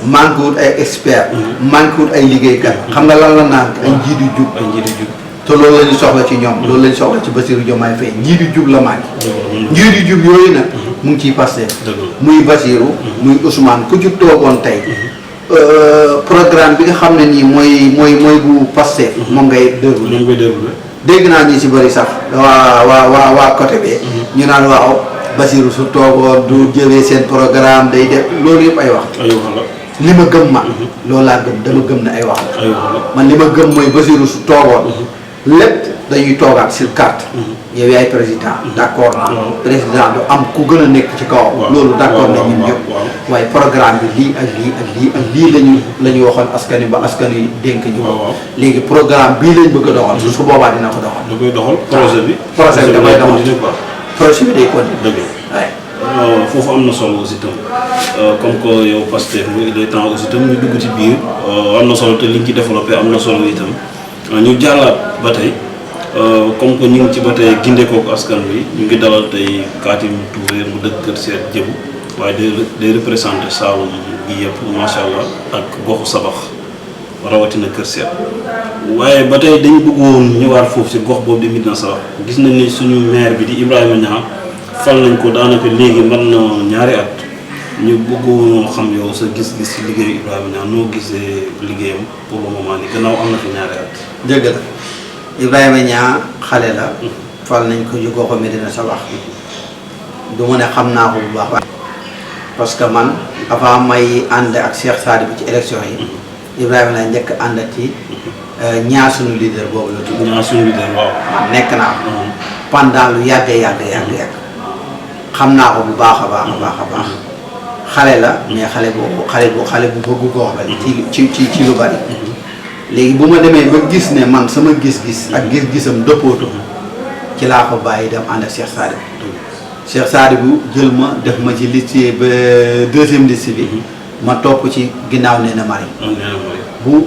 manqué wut ay expert manqué wut ay liggéeykat xam nga lan la naan ay njiit yu jub te loolu la ñu soxla ci ñoom loolu la ñu soxla ci Bassirou Diomaye Faye njiit yu jub la manqué njiit yu jub yooyu nag mu ngi ciy Pastef muy Bassirou muy Ousmane ku ci toogoon tey programme bi nga xam ne nii mooy bu Pastef moom ngay déroulé dégg naa ñi si bëri sax waa côté bi ñu naan waaw Bassirou su toogoon du jëlee seen programme day def loolu yëpp ay wax li ma gëm man loolu laa gëm dama gëm ne ay wax la man li ma gëm mooy Bassirou su toogoon lépp dañuy toogaat sur carte yow yaay président d'accord na président du am ku gën a nekk ci kawam loolu d'accord na ñun ñëpp waaye programme bi lii ak lii ak lii ak lii la ñu waxoon askan wi ba askan wi dénk ñu ko léegi programme bii lañ bëgg a doxal su boobaa dina ko doxal da koy doxal projet bi da koy doxal projet bi day continuer foofu am na solo aussi tam comme que yow Pastef il est temps aussi tam ñu dugg ci biir am na solo te li ñu ci développé am na solo itam ñu jàllaat ba tey comme que ñu ngi ci ba tey gindeekooku askan wi ñu ngi dalal tey Katim Touré mu dëkk Kër Seet Jëbu waaye day représenté Saloum gi yëpp macha allah ak goxu Sabax rawatina Kër Seet waaye ba tey dañu bëggoon ñëwaat foofu si gox boobu di Médina Sabax gis nañ ni suñu maire bi di Ibrahima Niang fal nañ ko daanaka léegi mën na ñaari at ñu bëggoon xam yow sa gis-gis si liggéeyu Ibrahima Niang noo gisee liggéeyam pour le moment nii gannaaw am na fi ñaari at. dëgg la Ibrahima Niang xale la. fal nañ ko ju goxu Médina Sabax du ma ne xam naa ko bu baax. parce que man avant may ànd ak Cheikh Sadibou ci élection yi. Ibrahima la njëkk ànd ci ñaar suñu leader boobu la tudd. ñaar suñu leader waaw. man nekk naa ko. pendant lu yàgg. xam naa ko bu baax a baax. xale la mais xale bu bëgg gox la. ci lu bari. léegi bu ma demee ba gis ne man sama gis-gis ak gis-gisam dëppootu ci laa ko bàyyi dem ànd ak Cheikh Sadibou. Cheikh Sadibou jël ma def ma ci liste ba deuxième liste bi. ma topp ci ginnaaw Néné Marie. bu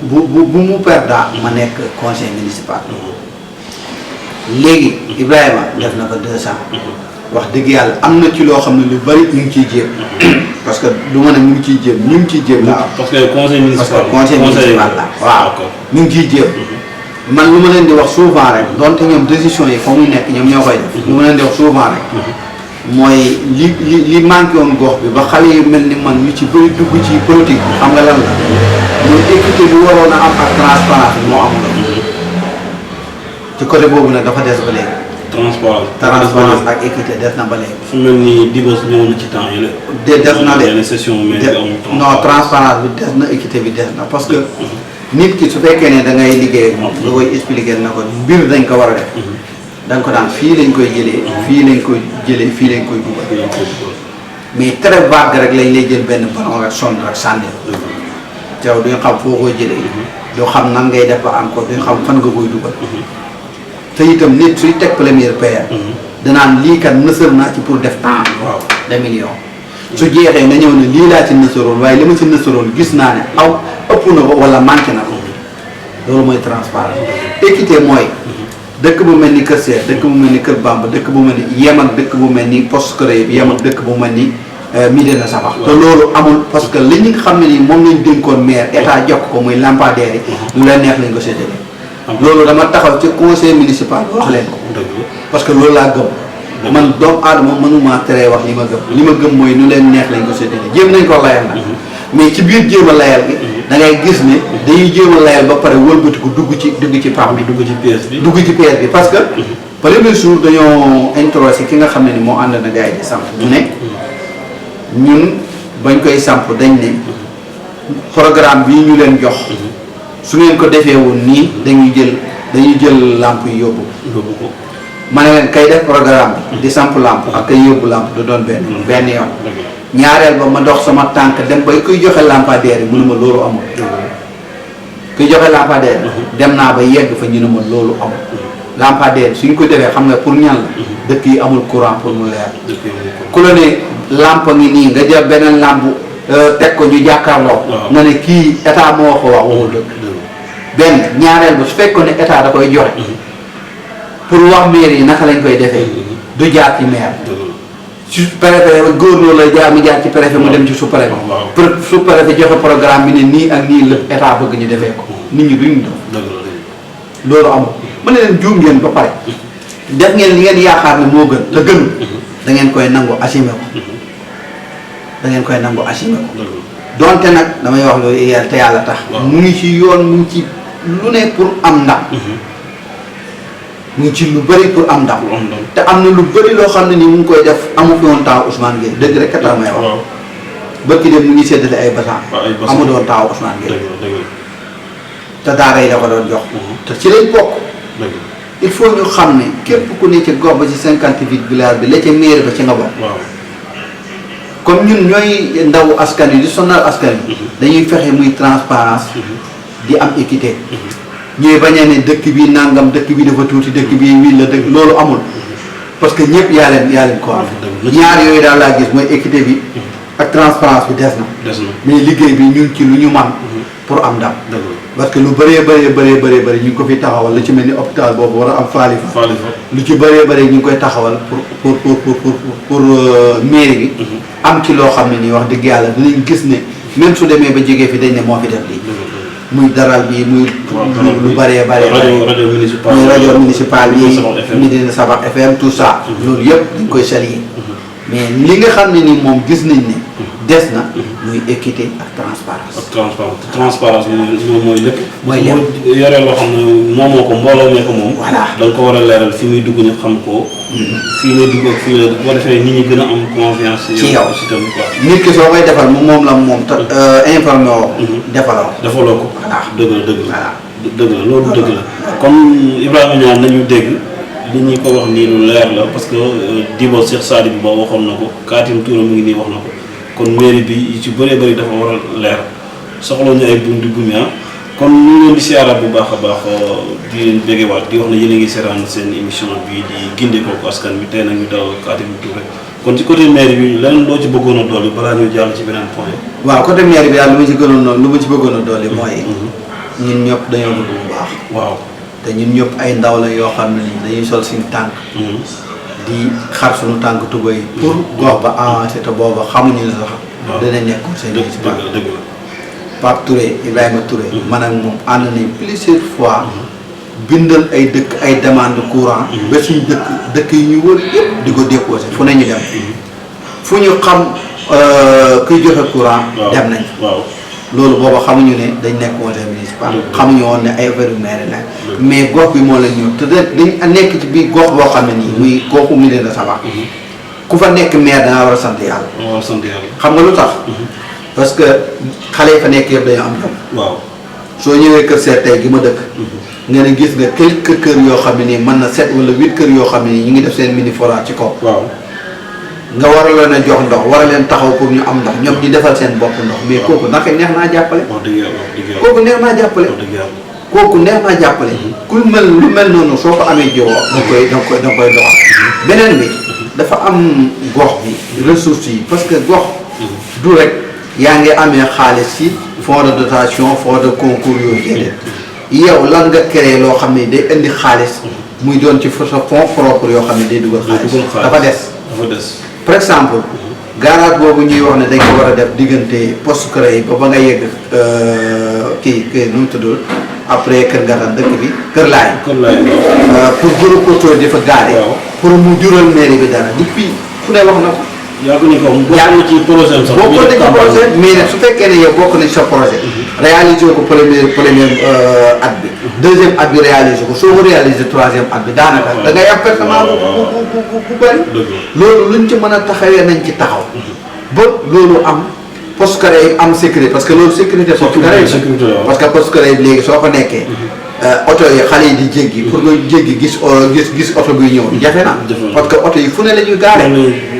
mu perda ma nekk conseil municipal. léegi Ibrahima def na ko 2 ans. wax dëgg yàlla am na ci loo xam ne lu bari ñu ngi ciy jéem. parce que du ma ne ñu ngi ciy jéem laa parce que conseil municipal la waaw ñu ngi ciy jéem. man lu ma leen di wax souvent rek donte ñoom décision yi fa muy nekk ñoom ñoo koy def. lu ma leen di wax souvent rek. mooy li manqué woon gox bi ba xale yu mel ni man ñu ci bëri dugg ci politique bi xam nga lan la mooy équité bi waroon a am ak transparence bi moo amul ci côté boobu nag dafa des ba léegi. transparence ak équité des na ba léegi. fu mel ni Dibos ñëw na ci temps yële. des na de yenn session mais non transparence bi des na équité bi des na parce que nit ki su fekkee ne da ngay liggéey ak moom nga koy expliquer na ko mbir dañ ko war a def. da nga ko daan fii lañ koy jëlee. fii lañ koy dugal. mais très vague rek lañ lay jël benn ballon rek sonn rek sànni. yow duñ xam foo koy jëlee. doo xam nan ngay def ba encore duñ xam fan nga koy dugal. te itam nit suy teg première paire. danaan lii kat nësër naa ci pour def temps. de millions. su jeexee nga ñëw ne lii laa ci nësëroon waaye li ma ci nësëroon gis naa ne ëpp na ko wala manqué na ko. loolu mooy transparence. équité mooy. dëkk bu mel ni Kër Seet dëkk bu mel ni Kër Bamba dëkk bu mel ni yem ak dëkk bu mel ni Poste Corée bi yem ak dëkk bu mel ni Médina Sabax te loolu amul parce que li ñu xam ne ni moom lañ dénkoon maire état jox ko muy lampadaire yi lu leen neex lañ ko séddale. loolu dama taxaw ci conseil municipal wax leen ko parce que loolu laa gëm man doomu aadama mënuma teree wax li ma gëm mooy nu leen neex lañ ko séddale jéem nañ ko layal nag mais ci biir jéem a layal gi da ngay gis ne dañuy jéem a layal ba pare wëlbatiku dugg ci pax bi dugg ci pièce bi parce que premier jour dañoo introsé ki nga xam ne ni moo ànd na gars yi di samp mu ne ñun bañ koy samp dañ ne programme bii ñu leen jox su ngeen ko defee woon nii dañuy jël lamp yi yóbbu ko ma ne leen kay def programme bi di samp lamp ak kay yóbbu lamp du doon benn yoon ñaareel ba ma dox sama tànk dem bay kuy joxe lampadaire yi mënuma loolu amul kuy joxe lampadaire dem naa ba yegg fa ñu ne ma loolu amul lampadaire suñ ko defee xam nga pour ñan la dëkk yi amul courant pour mu leer ku la ne lamp ngi nii nga jël beneen lamp teg ko ñu jàkkaarloo nga ne kii état moo ko wax waxul dëkk benn ñaareel ba su fekkoon ne état da koy joxe pour wax maire yi naka lañ koy defee du jaar ci maire su préfet góornóor la jaar mu jaar ci préfet mu dem ci sous-préfet sous-préfet joxe programme bi ne nii ak nii la état bëgg ñu defee ko nit ñi duñ def loolu amul ma ne leen juum ngeen ba pare def ngeen li ngeen yaakaar ne moo gën te gënu da ngeen koy nangu assumé ko donte nag damay wax loolu te yàlla tax mu ngi ci yoon mu ngi ci lu ne pour am ndam mu ngi ci lu bëri pour am ndam te am na lu bëri loo xam ne ni mu ngi koy def amu fi woon temps Ousmane Gueye dëgg rek tax may wax bëkki dem mu ngi séddale ay basan amu doon temps Ousmane Gueye te daara yi da ko doon jox te ci lañ bokk il faut ñu xam ne képp ku ne ci gox ba ci 58 village bi la ca mairie ba ci nga bokk comme ñun ñooy ndaw askan yi di sonal askan yi dañuy fexe muy transparence di am équité ñooy bañee ne dëkk bi nangam dëkk bi dafa tuuti dëkk bi wii la dëkk loolu amul parce que ñëpp yaa leen ko am ñaar yooyu daal laa gis mooy équité bi ak transparence bi des na mais liggéey bi ñu ngi ci lu ñu man pour am ndam parce que lu bëree bëri ñu ngi ko fi taxawal lu ci mel ni hôpital boobu war a am faalifa lu ci bëree bëri ñu ngi koy taxawal pour mairie bi am ci loo xam ne nii wax dëgg yàlla dinañ gis ne même su demee ba jegee fi dañ ne moo fi def lii muy daral bi muy lu bëree muy rajo municipal yi Médina Sabakh FM tout ça loolu yëpp dañ koy saluer mais li nga xam ne ni moom gis nañ ne des na muy équité ak transparence moom mooy lépp yore loo xam ne moomoo ko mbooloo mee ko moom voilà da nga ko war a leeral fi muy dugg ñu xam ko fii muy dugg ak fii la boo defee nit ñi gën a am confiance ci yow aussi tamit quoi nit ki soo koy defal moom la moom te informé woo defaloo ko voilà dëgg la loolu dëgg la kon Ibrahima Niane nañu dégg li ñu ko wax nii lu leer la parce que Diba Cheikh Sadibou Ba waxoon na ko Katim Touré mu ngi nii wax na ko kon mairie bi yi ci bëree bëri dafa war a leer soxla ñu ay buntu gumi kon ñu ngi leen di siyaaraat bu baax a baax di leen béggewaat di wax ne yéen a ngi seetaan seen émission bii di gindikoo ko askan bi tey nag ñu dalal Katim Touré kon ci côté mairie bi leneen loo ci bëggoon a dolli balaa ñu jàll ci beneen point. waaw côté mairie bi daal lu ma ci bëggoon a dolli mooy ñun ñëpp dañoo bëgg bu baax. waaw te ñun ñëpp ay ndaw la yoo xam ne dañuy sol suñu tànk. di xar suñu tànk tuba yi pour gox ba avancé te booba xamuñu ne sax. waaw danañ nekk conseil municipal. dëgg la Pape Touré Ibrahima Touré. man ak moom ànd nañ plusieurs fois. bindal ay dëkk ay demande courant. ba suñu dëkk yi ñu wër yëpp di ko déposé fu ne ñu dem. fu ñu xam kuy joxe courant. dem nañ. waaw loolu booba xamuñu ne dañ nekk conseil municipal. xamuñu woon ne ay affaire maire la. mais gox bi moo la ñëw te dañ nekk ci biir gox boo xam ne nii. muy goxu Médina Sabakh. ku fa nekk maire dangaa war a sant yàlla. xam nga lu tax. parce que xale yi fa nekk yëpp dañoo am jom. waaw soo ñëwee kër seet tey gi ma dëkk. nga ne gis nga quelques kër yoo xam ne nii mën na 7 wala 8 kër yoo xam ne nii ñu ngi def seen mini forage ci kaw. waaw nga war a leen a jox ndox war a leen taxaw pour ñu am ndox ñoom ñu defal seen bopp ndox. mais kooku naka neex naa jàppale. wax dëgg yàlla kooku neex naa jàppale. kooku neex naa jàppale. ku lu mel noonu soo ko amee jiwoo. da nga koy doxal. beneen bi dafa am gox bi ressources yi parce que gox. du rek yaa ngi amee xaalis ci fonds de dotation fonds de concours yooyu déedéet. yow lan nga créé loo xam ne day indi xaalis. muy doon ci sa fonds propre yoo xam ne day dugal xaalis. dafa des. par exemple garage boobu ñuy wax ne dañ ko war a def diggante poste créé ba nga yegg kii nu mu tuddul après Kër Ngatan dëkk bi Kër Laay. pour groupe auto di fa gaare. pour mu jural mairie bi dara depuis fu ne wax na ko. yaa ngi ko ci projet sax. bokk na ci projet mais nag su fekkee ne yow bokk na ci sa projet. réalisé ko premier at bi. deuxième at bi réalisé ko soo ko réalisé troisième at bi daanaka da ngay am pertement bu bëri. loolu luñ ci mën a taxawee nañ ci taxaw. ba loolu am poste carré am sécurité parce que loolu sécurité poste carré parce que poste carré léegi soo ko nekkee. oto yi xale yi di jéggi pour nga jéggi gis oto buy ñëw jafe na parce que oto yi fu ne la ñuy gaare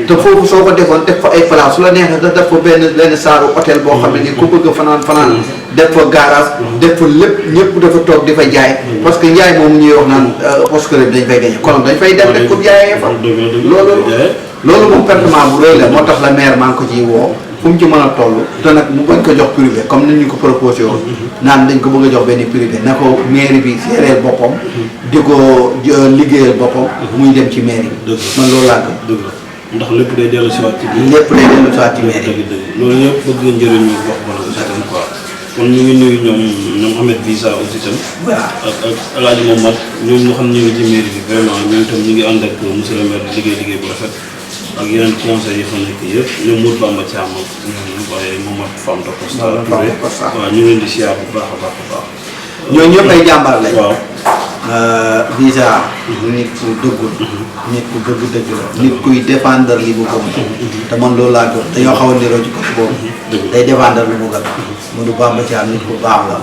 te foofu soo ko defoon def fa ay place su la neexee da def fa benn saaru hôtel boo xam ne ni ku bëgg fanaan def fa garage def fa lépp ñëpp dafa toog di fa jaay parce que njaay moomu ñuy wax naan poste bi dañ fay gañe konom dañ fay dem rek pour jaayee fa loolu moom pertement bu rëy la moo tax la maire maa ngi ko ciy woo fu mu ci mën a toll te nag mu bañ ko jox privé comme ni ñu ko proposé woon naan dañ ko bëgg a jox benn privé na ko mairie bi séeréer boppam di ko liggéeyal boppam muy dem ci mairie bi man loolu laa gëm ndax lépp day dellu si waat ci biir lépp day dellu si waat ci mairie bi loolu yëpp bëgg nga njëriñ ñu wax bala aussi tam quoi kon ñu ngi nuyu ñoom Ahmed Visa aussi tam ak El Hadj Momad ñoom ñu xam ñu ngi ci mairie bi vraiment ñoom itam ñu ngi ànd ak monsieur le maire di liggéey bu rafet ak yeneen conseils yi fa nekk yëpp ñoom Mour Bamba Thiam waaye Momadou Fam de Costa Touré waaw ñu ngi leen di siyaar bu baax a baax ñooñu ñëpp ay jàmbaar lañ waaw Visa nit ku dëggul nit ku bëgg dëgg la nit kuy défendre li mu gëm te man loolu laa gëm dañoo xaw a niroo ci côté boobu day défendre lu mu gëm Momadou Bamba Thiam nit ku baax la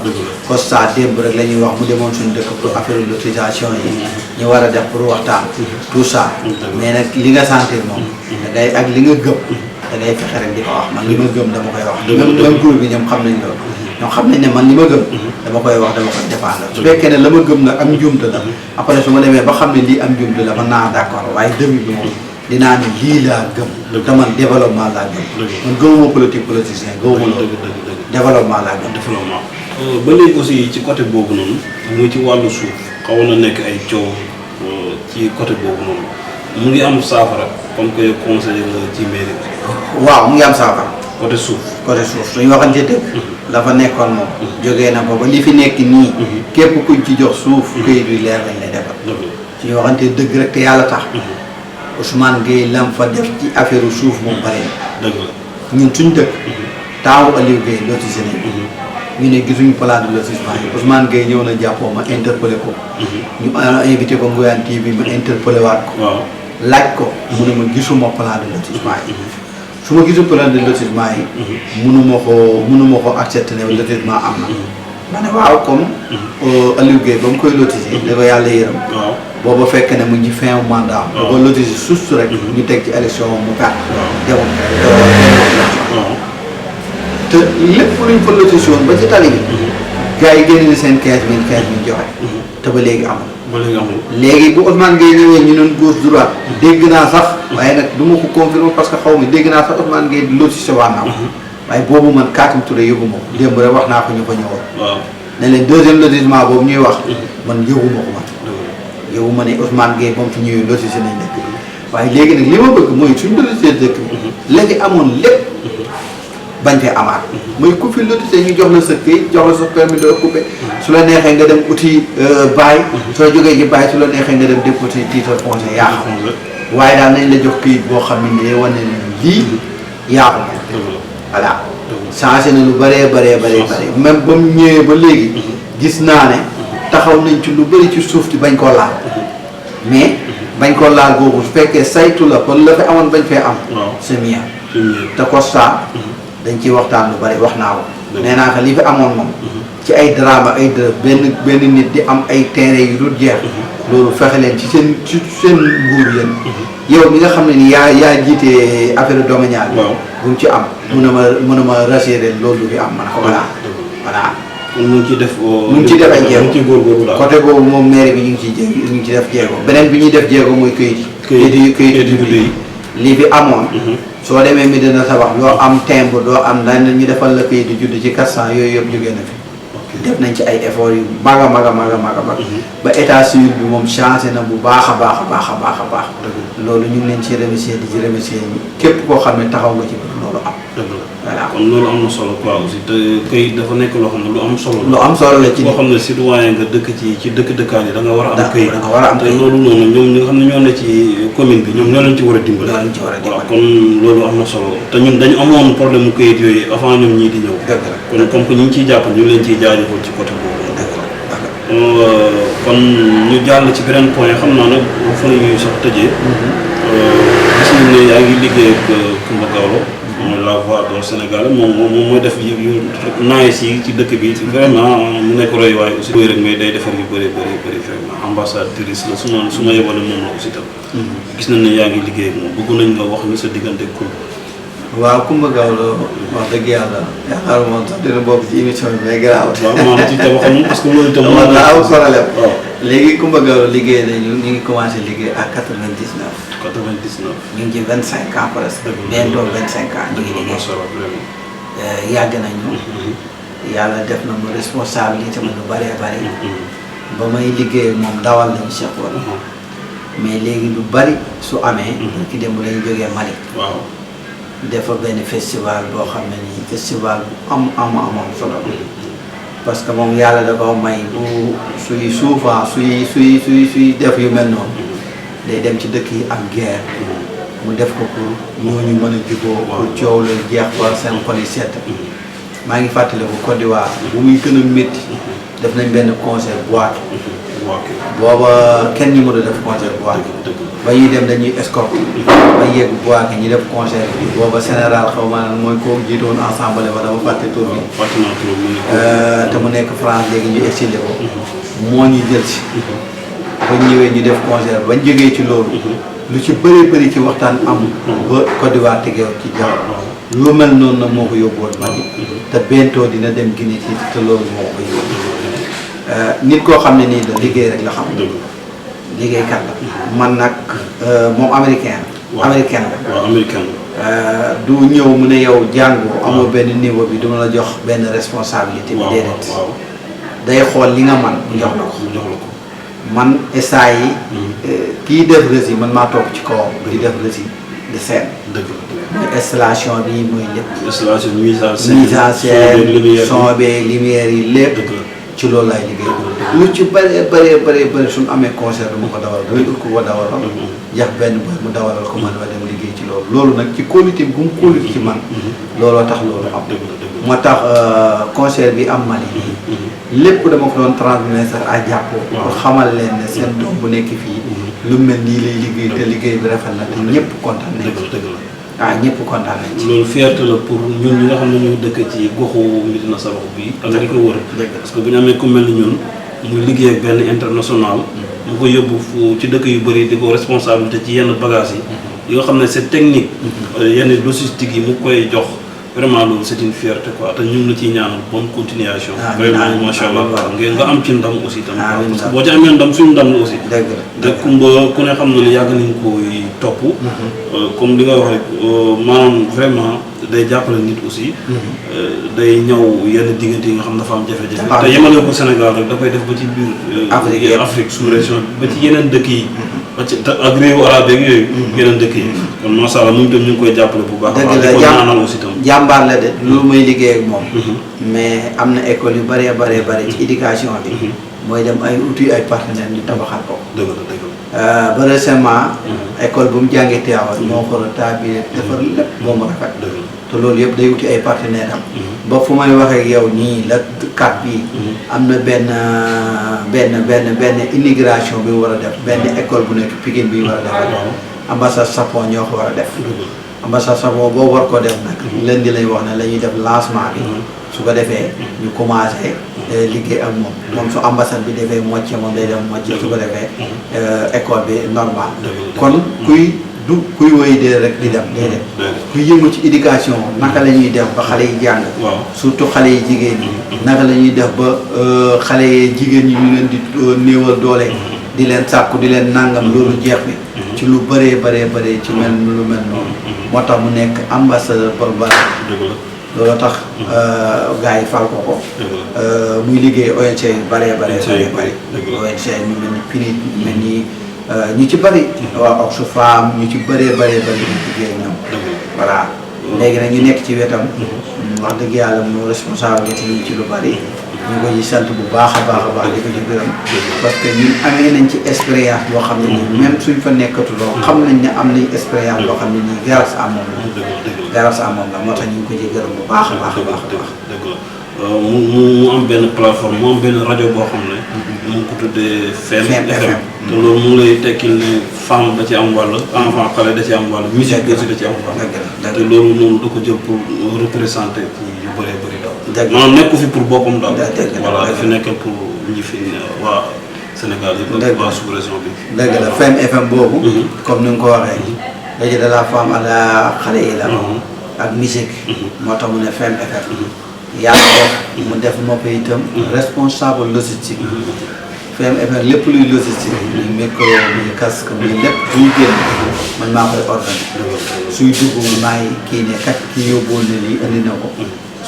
Costa démb rek la ñuy wax mu demoon suñu dëkk pour affaire l'autorisation yi ñu war a def pour waxtaan tout ça mais nag li nga sentir moom da ngay ak li nga gëm da ngay fexe rek di ko wax man li ma gëm dama koy wax même groupe bi ñoom xam nañ loolu ñoo xam nañ ne man li ma gëm dama koy wax dama koy défendre su fekkee ne la ma gëm nag am njuumte la après su ma demee ba xam ne lii am njuumte la mën naa d'accord waaye début bi moom dinaa ne lii laa gëm te man développement laa gëm man gëmuma politicien gëmuma loolu développement laa gëm développement ba léegi aussi ci côté boobu noonu muy ci wàllu suuf xawoon na nekk ay coow ci côté boobu noonu mu ngi am saafara comme que conseiller nga ci mairie bi. waaw mu ngi am saafara. côté suuf. suñu waxante dëgg. dafa nekkoon moom. jógee na ko ba li fi nekk nii. képp kuñ ci jox suuf. këyit yu leer lañ lay defal. suñu waxante dëgg rek te yàlla tax. Ousmane Gueye lam fa def ci affaire suuf moom bari na. dëgg la ñun suñ dëkk. taawu Aliou Gueye lotissé nañ. ñu ne gisuñu plan de lotissement yi Ousmane Gueye ñëw na jàppoo ma interpellé ko. ñu invité ko Ngoyane TV ma interpellé waat ko. laaj ko mu ne ma gisuma plan de lotissement yi. su ma gisul plan de lotissement yi. mënuma ko accepté ne lotissement am na. ma ne waaw comme Aliou Gueye ba mu koy lotissé. da ko yàlla yërëm. booba fekk ne mu ngi fin mandat. da ko lotissé suuf rek. ñu teg ci élection mu perte. demul te lépp luñ fa lotissé woon ba ci tali bi. gars yi génne seen 15 000 joxe. te ba léegi amul. léegi bu Ousmane Gueye ñëwee ñu doon gauche droite. dégg naa sax. waaye nag du ma ko confirmer parce que xaw ma dégg naa sax Ousmane Gueye di lotissé waat naa ko. waaye boobu man Katim Touré yëgu ma ko. démb rek wax naa ko ñu fa ñëwoon. waaw ne leen deuxième lotissement boobu ñuy wax. man yëgu ma ko man. yëgu ma ne Ousmane Gueye ba mu fi ñëwee lotissé nañ dëkk bi. waaye léegi nag li ma bëgg mooy suñ lotissé dëkk bi. léegi amoon lépp. bañ fee amaat mooy ku fi lotissé ñu jox la sa këyit jox la sa permis de couper su la neexee nga dem uti bail soo jógee ci bail su la neexee nga dem déposer titre foncier yaa xam waaye daal nañ la jox këyit boo xam ne nii wane ne lii yaa ko voilà changé na lu bëree bëri même ba mu ñëwee ba léegi gis naa ne taxaw nañ ci lu bëri ci suuf ci bañ koo laal mais bañ koo laal boobu su fekkee saytu la kon la fi amoon bañ fee am c'est mieux te constat dañ ciy waxtaan lu bari wax naa ko. nee naa ko li fi amoon moom. ci ay drama ay benn nit di am ay terrain yu dul jeex. loolu fexe leen ci seen nguur yéen. yow mi nga xam ne ni yaa jiite affaire domaniale bi. bu mu ci am. mun a ma rassurer loolu du fi am man ko voilà. mu ngi ciy def. mu ngi ciy def ay jéego côté boobu moom mairie bi ñu ngi ci def jéego beneen bi ñuy def jéego mooy këyit yi. lii fi amoon. soo demee Médina Sabakh doo am timbre doo am dañ ñu defal la këyit di judd ci 400 yooyu yëpp jógee na fi. def nañ ci ay efforts yu mag a mag. ba état civil bi moom changé na bu baax a baax. loolu ñu ngi leen ci remercier di ci remercier képp koo xam ne taxaw nga ci loolu am. voilà kon loolu am na solo quoi aussi te këyit dafa nekk loo xam ne lu am solo la. lu am solo la ci boo xam ne citoyen nga dëkk ci dëkkaan yi da nga war a am këyit. da nga war a am këyit te loolu noonu ñoom ñi nga xam ne ñoo ne ci commune bi ñoom ñoo leen ci war a dimbali. waaw kon loolu am na solo te ñun dañu amoon problème mu këyit yooyu avant ñoom ñii di ñëw. kon comme que ñu ngi ciy jàpp ñu ngi leen ciy jaajëfal ci côté boobu. kon ñu jàll ci beneen point xam naa nag fa la ñuy sax tëjee. gis nañ ne yaa ngi liggéey ak Coumba Gawlo mooy la voix du Sénégal moom mooy def yu nice yi ci dëkk bi vraiment mu nekk royuwaay aussi. rek mais day defar yu bëri vraiment ambassadrice la su ma yebale moom la aussi tam. gis nañ ne yaa ngi liggéey ak moom bëgg nañ nga wax ni sa diggante ak Coumba. waaw Coumba Gawlo wax dëgg yàlla yaakaar moom sax dina bokk ci émission bi mais garaaw. waaw maanaam ci tabaxam parce que loolu itam. waaw problème. léegi Coumba Gawlo liggéey nañu ñu ngi commencé liggéey à 99. 99. ñu ngi ci 25 ans presque. bientôt 25 ans ñu ngi liggéey. yàgg nañu. yàlla def na mu responsabilité mu lu bëree bëri. ba may liggéey moom dawal nañu Cheikh wala. mais léegi lu bëri su amee. ki dem lañu jógee Mali. waaw. dafa benn festival boo xam ne nii festival bu am solo parce que moom yàlla da ko may bu suy souvent suy def yu mel noonu day dem ci dëkk yi am guerre mu def ko pour ñooñu mën a juboo pour coow la jeex ba seen xol yi sedd maa ngi fàttaliku Côte d'Ivoire bu muy gën a métti def nañ benn concert boîte booba kenn ñu mën a def concert boîte ba ñuy dem dañuy escorte ba yegg boîte ñi def concert bi booba général xaw ma mooy koo jiitoon ensemble ba dama fàtte tur bi te mu nekk France léegi ñu exilé ko moo ñu jël si ba ñëwee ñu def concert bañ jógee ci loolu lu ci bëri ci waxtaan am ba Côte d'Ivoire tegeew ci jàmm lu mel noonu nag moo ko yóbbuwoon Mali te bientôt dina dem Guinée ci te loolu moo ko yóbbu nit koo xam ne nii la liggéey rek la xam liggéeykat la man nag moom américain la du ñëw mu ne yow jàngu amoo benn niveau bi duma la jox benn responsabilité bi déedéet day xool li nga man mu jox la ko man essai yi kii def rési man maa toog ci kawam di def rési de scène mooy installation bi mooy lépp installation mise en scène son bi lumière yi lépp ci loolu laay liggéey lu ci bëree suñu amee concert du ma ko dawal damay ut ko ko dawalal jax benn boy mu dawalal ko man ma dem liggéey ci loolu nag ci qualité bu mu qualité ci man looloo tax loolu am moo tax concert bi am Mali lépp dama ko doon transmettre à jàppoo pour xamal leen ne seen doom bu nekk fii lu mel nii lay liggéey te liggéey bi rafet na te ñëpp kontaan nañ ñëpp kontaan nañ ci loolu fierté la pour ñun ñi nga xam ne ñu dëkk ci goxu Médina Sabakh bi ak li ko wër parce que bu ñu amee ku mel ni ñun muy liggéey ak benn international mu ko yóbbu fu ci dëkk yu bëri di ko responsabilité ci yenn bagages yi nga xam ne c'est technique yenn logistique yi mu koy jox vraiment loolu c'est une fierté quoi te ñu ngi la ciy ñaanal bonne continuation vraiment macha allah nga am ci ndam aussi tamit parce que boo ci amee ndam suñu ndam la aussi te kumba ku ne xam na ne yàgg nañ koy topp comme li nga wax rek maanaam vraiment day jàppale nit aussi day ñëw yenn diggante yi nga xam dafa am jafe-jafe te yemale ko Sénégal rek da koy def ba ci biir Afrique sous-région ba ci yeneen dëkk yi ba ci ak réewu arabe yeeg yooyu yeneen dëkk yi kon macha allah moom itam ñu ngi koy jàppale bu baax di ko ñaanal aussi tam jàmbaar la de loolu may liggéey ak moom mais am na école yu bëree ci éducation bi mooy dem ay outil ay partenaires ñu tabaxal ko ba récemment école bu mu jàngee Tivaouane moo ko rétablir defar lépp boo mu rafet te loolu yëpp day wuti ay partenaires am ba fu may waxee ak yow nii la kat bi am na benn immigration bi war a def benn école bu nekk Pikine bi war a def ambassade Japon ñoo ko war a def ambassade Japon boo war ko def nag leen di lay wax ne la ñuy def lancement bi su ko defee ñu commencé liggéey ak moom su ambassade bi defee moitié moom day dem moitié su ko defee école bi normal kon kuy woy dee rek di dem déedéet kuy yëngu ci éducation naka la ñuy def ba xale yi jàng surtout xale yi jigéen ñi naka la ñuy def ba xale yi jigéen ñi ñu leen di néewal doole di leen sàkku di leen nangam loolu jeex bi ci lu bëree ci lu mel noonu moo tax mu nekk ambassadeur pour bara loolu tax gars yi fal ko muy liggéey ONG yu bëree bëri ONG ñu mel ni PNID ñu mel ni ñu ci bëri waa Oxfam ñu ci bëree ñu liggéey ñoom voilà léegi nag ñu nekk ci wetam wax dëgg yàlla mu responsabilité ñu ci lu bëri ñu ko ci sant bu baax a baax di ko ci gërëm parce que ñun amee nañ ci expérience boo xam ne nii même suñ fa nekkatuloo xam nañ ne am nañ expérience boo xam ne nii grâce à moom la moo tax ñu ngi ko ci gërëm bu baax a baax mu am benn plateforme mu am benn rajo boo xam ne mu ngi ko tuddee FM te loolu mu ngi lay tekkil ne femme da ci am wàll enfant xale da ci am wàll musique aussi da ci am wàll te loolu noonu da ko jël pour représenter ci yu bëree bëri maanaam nekku fi pour boppam daal voilà dafa nekkal pour ñi fi waa Sénégal yëpp waa sous-région bi dëgg la FM boobu comme ni nga ko waxee daje de la femme ak xale yi la ak musique moo tax mu ne FM yàlla mu def nopp itam responsable logistique FM lépp luy logistique muy micro muy casque muy lépp buy génn man maa koy organiser suy dugg maa ngi kii ne kat kii yóbbuwoon ne lii indi na ko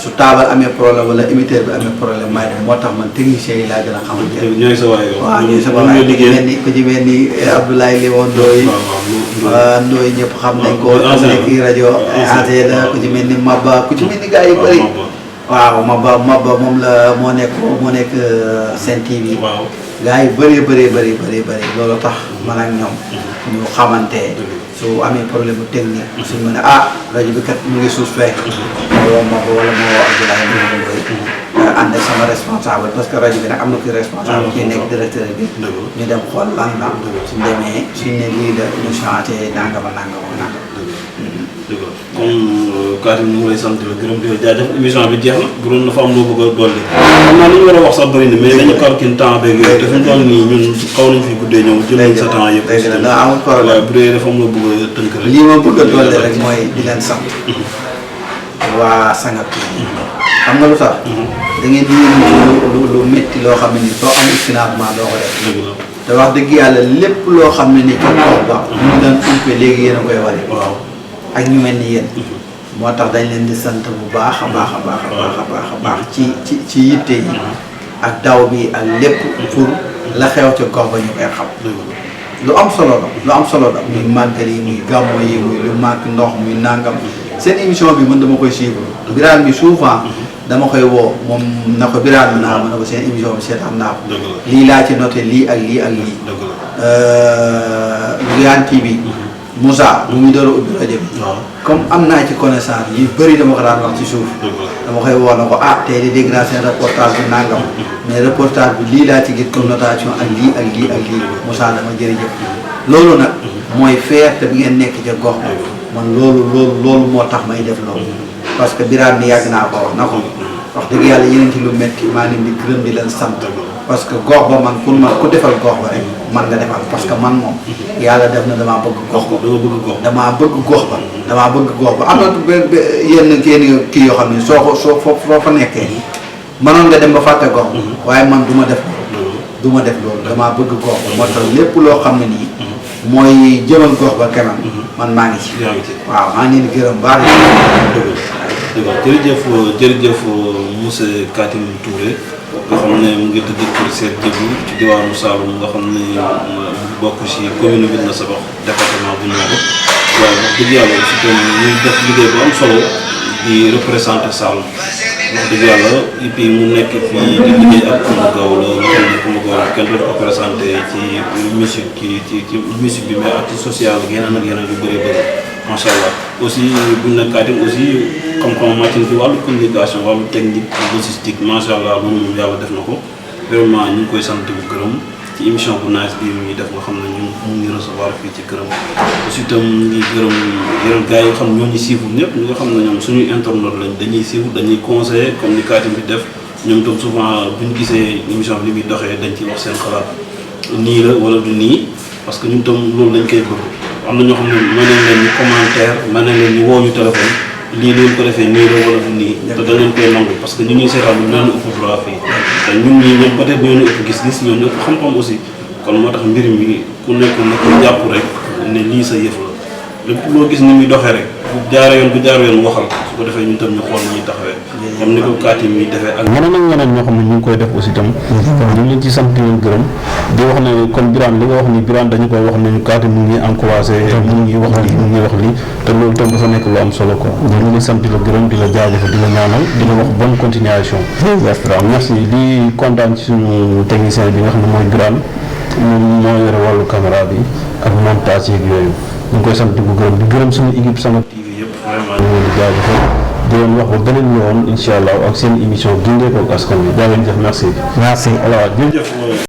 su taabal amee problème wala émetteur bi amee problème maay dem moo tax man technicien yi laa gën a xamante ne ñooy sa waay ku ci mel ni Abdoulaye Léon Ndoye Ndoye ñëpp xam nañ ko am na kii rajo AG la ku ci mel ni Maba ku ci mel ni gars yi bëri waaw Maba moom la moo nekk Sen TV gars yi bëree loolu tax man ak ñoom ñu xamante su amee problème bu technique suñu mën a rajo bi kat mu ngi suuf fekk wala moo Abdoulaye Ndoye ànd ak sama responsable parce que rajo bi nag am na ki responsable ki nekk directeur bi ñu dem xool lan la suñ demee suñ ne lii la ñu changé nangama comme Katim ñu ngi lay sant la gërëm di la jaajëf émission bi jeex na bu doon dafa am loo bëgg a dolli xam naa li ñu war a wax sax bëri na mais dañu calcul temps beeg yooyu te fi mu toll nii ñun xaw nañ fi guddee ñëw jël nañ sa temps yëpp amul problème bu dee dafa am loo bëgg a tënk rek lii ma bëgg a dolli rek mooy di leen sant waa Sangat TV xam nga lu tax da ngeen di lu métti loo xam ne ni soo amul financement doo ko def te wax dëgg yàlla lépp loo xam ne ni ca kaw ba ñu doon umpee léegi yéen a koy wane ak ñu mel ni yéen moo tax dañ leen di sant bu baax a baax a baax a baax a baax a baax ci yitte yi ak daw bi ak lépp pour la xew ca gox ba ñu koy xam lu am solo la muy màggal yi muy gàmmo yi muy lu màgg ndox muy nangam seen émission bi man dama koy suivre Birane bi souvent dama koy woo moom na ko Birane bi naa ma ne ko seen émission bi seetaan naa ko lii laa ci noté lii ak lii ak lii Birane TV Moussa mu ngi door a ubbi rajo bi comme am naa ci connaissance yi bëri dama ko daan wax ci suuf dama koy woo na ko tey di dégg naa seen reportage bi nangam mais reportage bi lii laa ci gis connotation ak lii ak lii ak lii Moussa dama jërëjëf loolu nag mooy fierté bi ngeen nekk ca gox man loolu moo tax may def loolu parce que Birane mi yàgg naa ko wax na ko wax dëgg yàlla yeneen ci lu métti maa leen di gërëm di leen sant parce que gox ba man pour man ku defal gox ba rek man nga defal parce que man moom yàlla def na damaa bëgg gox ba damaa bëgg gox ba am na yenn kii yoo xam ne soo fa nekkee mënoon nga dem ba fàtte gox waaye man du ma def loolu damaa bëgg gox ba moo tax lépp loo xam ne nii mooy jëmal gox ba kanam man maa ngi ci waaw maa ngi leen di gërëm baax jërëjëf monsieur Katim Touré nga xam ne mu ngi tëdd kër Seet Jëbu ci diwaanu Saloum nga xam ne bokk ci commune bi na Sabax département bu Nioro waaw wax dëgg yàlla aussi tam ñuy def liggéey bu am solo di représenté Saloum wax dëgg yàlla et puis mu nekk fii di liggéey ak Coumba Gawlo nga xam ne Coumba Gawlo kenn doon ko présenté ci musique ci musique bi mais ak ci social ak yeneen yu bëri macha allah aussi buñ ne Katim aussi xam-xam màcc ci wàllu communication wàllu technique logistique macha allah loolu moom yàlla def na ko vraiment ñu ngi koy sant bu gërëm ci émission bu nice bi ñuy def nga xam ne ñu mu ngi recevoir fii ci këram aussi itam ñu ngi gërëm yeneen gars yi nga xam ñoo ñu suivre ñëpp ñi nga xam ne ñoom suñuy internautes lañ dañuy suivre dañuy conseiller comme ni Katim bi def ñoom itam souvent bu ñu gisee émission bi ni muy doxee dañ ci wax seen xalaat nii la wala du nii parce que ñun itam loolu lañ koy bëgg am na ñoo xam ne mën nañ leen ñu commentaire mën nañ leen ñu woo ñu téléphone lii leen ko defee nii la wala du nii te da leen koy nangu parce que ñu ñuy seetaan ñu leen ëpp droit fii te ñun ñii ñoom peut-être ñoo ñu ëpp gis-gis ñoo ñu ëpp xam-xam aussi kon moo tax mbir mi ku nekk na ko jàpp rek ne lii sa yëf la lépp loo gis ni muy doxee rek bu jaaree yoon waxal su ko defee ñun tam ñu xool ni ñuy taxawee comme ni ko Katim mi defee ak ñeneen ak ñeneen ñoo xam ne ñu ngi koy def aussi tam ñu ngi leen ci sant di leen gërëm di wax ne kon Birane li nga wax ni Birane dañu koy wax ne Katim mu ngi encouragé mu ngi wax lii te loolu tam dafa nekk lu am solo quoi ñu ngi sant di la gërëm di la jaajëfal di la ñaanal di la wax bonne continuation merci di kontaan ci suñu technicien bi nga xam ne mooy Birane moom moo yore wàllu caméra bi ak montage yeeg yooyu ñu ngi koy sant di ko gërëm di gërëm suñu équipe Sangat TV yëpp vraiment ñu ngi leen di jaajëfal di leen wax ba beneen yoon incha allah ak seen émission gindee ko ak askan wi daa leen jëf merci voilà jërëjëf